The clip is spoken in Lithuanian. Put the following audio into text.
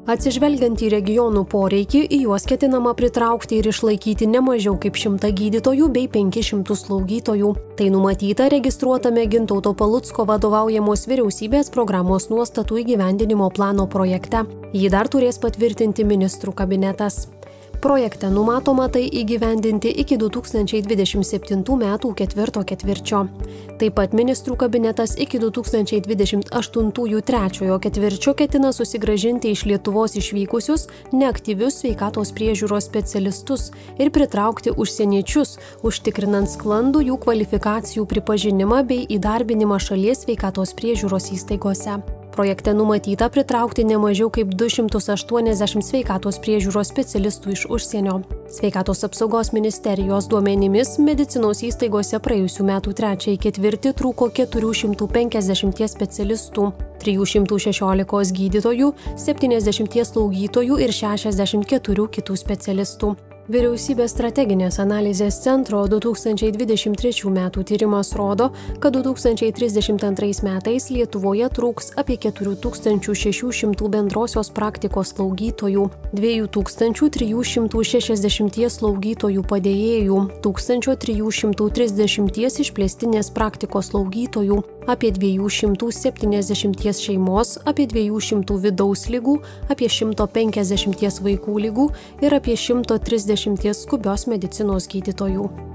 Atsižvelgiant į regionų poreikį, į juos ketinama pritraukti ir išlaikyti ne mažiau kaip 100 gydytojų bei 500 slaugytojų. Tai numatyta registruotame Gintauto Palucko vadovaujamos vyriausybės programos nuostatų įgyvendinimo plano projekte. Jį dar turės patvirtinti ministrų kabinetas. Projekte numatoma tai įgyvendinti iki 2027 metų ketvirto ketvirčio. Taip pat ministrų kabinetas iki 2028 trečiojo ketvirčio ketina susigrąžinti iš Lietuvos išvykusius neaktyvius sveikatos priežiūros specialistus ir pritraukti užsieniečius, užtikrinant sklandų jų kvalifikacijų pripažinimą bei įdarbinimą šalies sveikatos priežiūros įstaigose. Projekte numatyta pritraukti ne mažiau kaip 280 sveikatos priežiūros specialistų iš užsienio. Sveikatos apsaugos ministerijos duomenimis medicinos įstaigose praėjusių metų trečiąjį ketvirtį trūko 450 specialistų, 316 gydytojų, 70 slaugytojų ir 64 kitų specialistų. Vyriausybės strateginės analizės centro 2023 metų tyrimas rodo, kad 2032 metais Lietuvoje trūks apie 4600 bendrosios praktikos slaugytojų, 2360 slaugytojų padėjėjų, 1330 išplėstinės praktikos slaugytojų, apie 270 šeimos, apie 200 vidaus ligų, apie 150 vaikų ligų ir apie 130 skubios medicinos gydytojų.